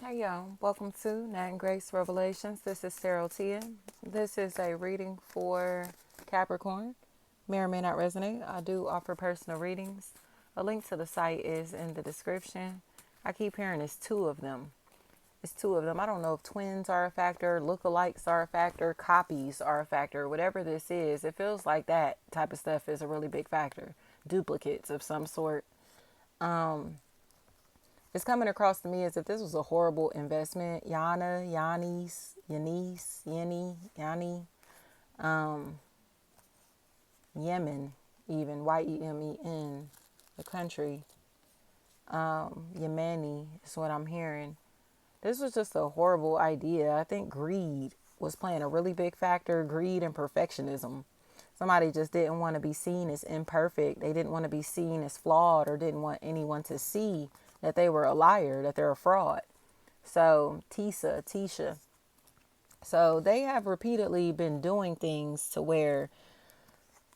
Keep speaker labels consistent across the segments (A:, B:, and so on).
A: Hey y'all, welcome to Nat and Grace Revelations. This is Sarah Tia. This is a reading for Capricorn. May or may not resonate. I do offer personal readings. A link to the site is in the description. I keep hearing it's two of them. It's two of them. I don't know if twins are a factor, lookalikes are a factor, copies are a factor, whatever this is. It feels like that type of stuff is a really big factor. Duplicates of some sort. It's coming across to me as if this was a horrible investment. Yana, Yanis, Yanis, Yenny, Yanni, Yemen, even Yemen, the country. Yemeni is what I'm hearing. This was just a horrible idea. I think greed was playing a really big factor. Greed and perfectionism. Somebody just didn't want to be seen as imperfect. They didn't want to be seen as flawed or didn't want anyone to see that they were a liar, that they're a fraud. So, Tisha. So they have repeatedly been doing things to where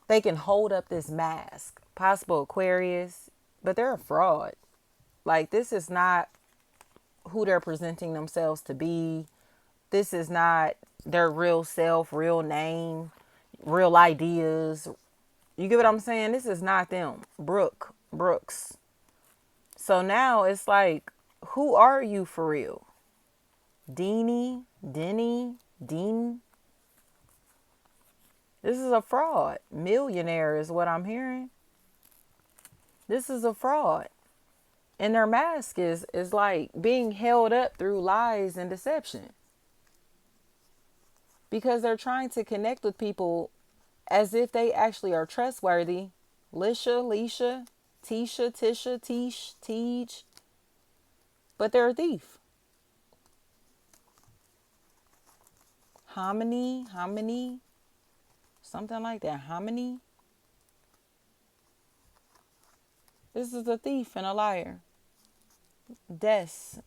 A: they can hold up this mask, possible Aquarius, but they're a fraud. Like, this is not who they're presenting themselves to be. This is not their real self, real name, real ideas. You get what I'm saying? This is not them. Brooks. So now it's like, who are you for real? Denny, Dean. This is a fraud. Millionaire is what I'm hearing. This is a fraud. And their mask is like being held up through lies and deception. Because they're trying to connect with people as if they actually are trustworthy. Leisha, Tisha, Teach. But they're a thief. Hominy, something like that. Hominy. This is a thief and a liar. Dex.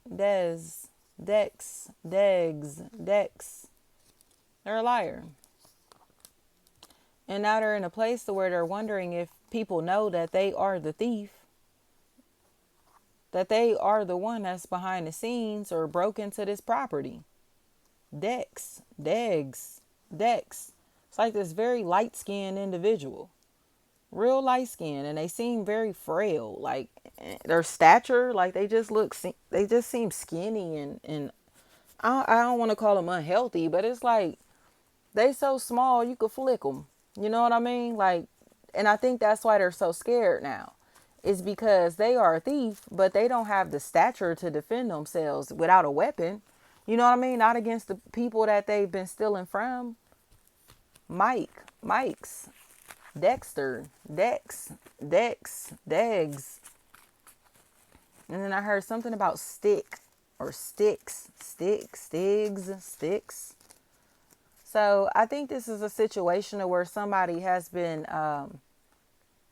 A: They're a liar. And now they're in a place to where they're wondering if people know that they are the thief, that they are the one that's behind the scenes or broke into this property. Dex. It's like this very light-skinned individual. Real light-skinned, and they seem very frail. Like, their stature, like they just seem skinny and I don't want to call them unhealthy, but it's like they so small you could flick them. You know what I mean? Like, and I think that's why they're so scared now. It's because they are a thief, but they don't have the stature to defend themselves without a weapon. You know what I mean? Not against the people that they've been stealing from. Mike's, Dexter, Degs. And then I heard something about stick or sticks. So I think this is a situation where somebody has been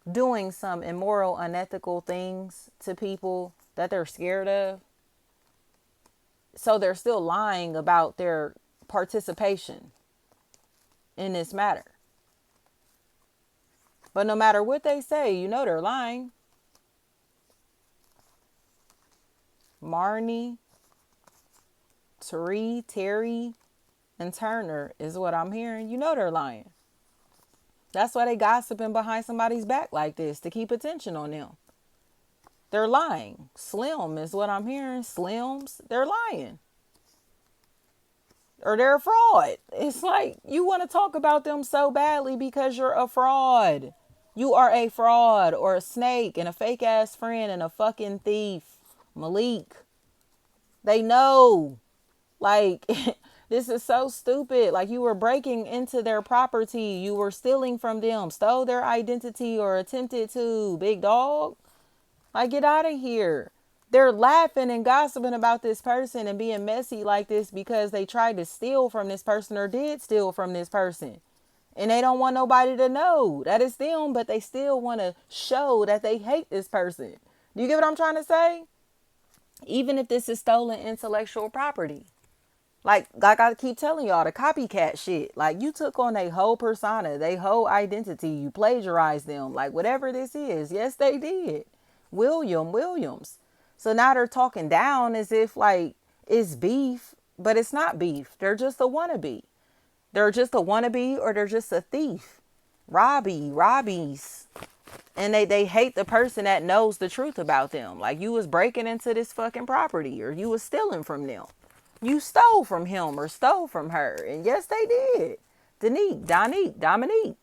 A: doing some immoral, unethical things to people that they're scared of. So they're still lying about their participation in this matter. But no matter what they say, you know they're lying. Marnie, Terry, and Turner is what I'm hearing. You know they're lying. That's why they gossiping behind somebody's back like this, to keep attention on them. They're lying. Slim is what I'm hearing. Slims, they're lying. Or they're a fraud. It's like you want to talk about them so badly because you're a fraud. You are a fraud or a snake and a fake ass friend and a fucking thief. Malik. They know. Like, this is so stupid. Like, you were breaking into their property. You were stealing from them. Stole their identity or attempted to. Big dog. Like, get out of here. They're laughing and gossiping about this person and being messy like this because they tried to steal from this person or did steal from this person. And they don't want nobody to know that it's them, but they still want to show that they hate this person. Do you get what I'm trying to say? Even if this is stolen intellectual property. Like I keep telling y'all, the copycat shit. Like, you took on a whole persona, they whole identity. You plagiarized them. Like, whatever this is. Yes, they did. Williams. So now they're talking down as if, like, it's beef, but it's not beef. They're just a wannabe. They're just a wannabe, or they're just a thief. Robbies. And they hate the person that knows the truth about them. Like, you was breaking into this fucking property, or you was stealing from them. You stole from him or stole from her. And yes, they did. Dominique.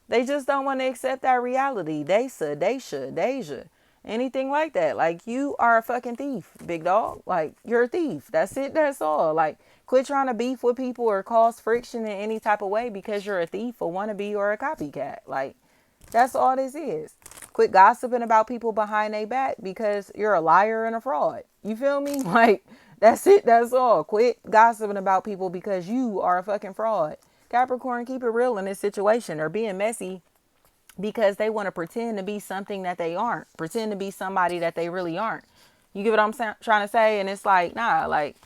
A: They just don't want to accept that reality. Deja, anything like that. Like, you are a fucking thief, big dog. Like, you're a thief. That's it. That's all. Like, quit trying to beef with people or cause friction in any type of way because you're a thief, a wannabe, or a copycat. Like, that's all this is. Quit gossiping about people behind their back because you're a liar and a fraud. You feel me? Like, that's it. That's all. Quit gossiping about people because you are a fucking fraud. Capricorn, keep it real in this situation. They're being messy because they want to pretend to be something that they aren't. Pretend to be somebody that they really aren't. You get what I'm trying to say? And it's like, nah, like,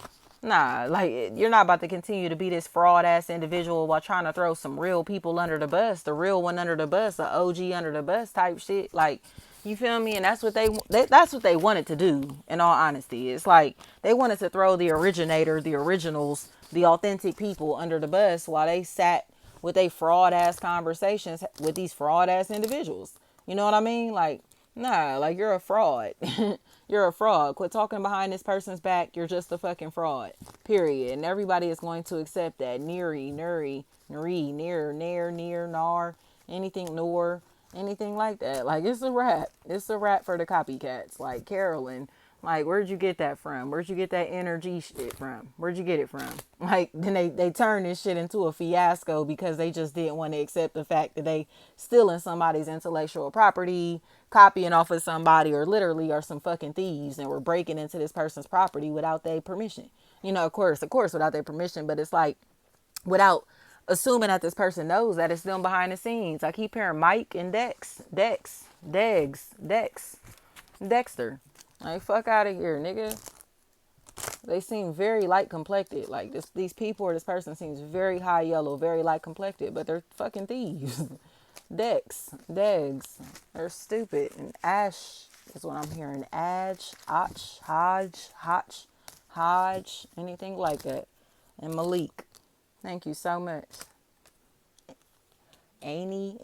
A: you're not about to continue to be this fraud ass individual while trying to throw some real people under the bus, the real one under the bus, the OG under the bus type shit. Like, you feel me? And that's what that's what they wanted to do, in all honesty. It's like they wanted to throw the originator, the originals, the authentic people under the bus while they sat with a fraud ass conversations with these fraud ass individuals. You know what I mean? Like, nah, like, you're a fraud. You're a fraud. Quit talking behind this person's back. You're just a fucking fraud. Period. And everybody is going to accept that. Near, nar, anything nor, anything like that. Like, it's a wrap. It's a wrap for the copycats. Like, Carolyn, like, where'd you get that from? Where'd you get that energy shit from? Where'd you get it from? Like, then they turn this shit into a fiasco because they just didn't want to accept the fact that they stealing somebody's intellectual property, copying off of somebody, or literally are some fucking thieves and were breaking into this person's property without their permission. You know, of course, without their permission, but it's like, without assuming that this person knows that it's them behind the scenes. I keep hearing Mike and Dexter. Like, fuck out of here, nigga. They seem very light complected. Like, these people or this person seems very high yellow, very light complected, but they're fucking thieves. Degs. They're stupid. And Ash is what I'm hearing. Hodge, anything like that. And Malik. Thank you so much. Annie.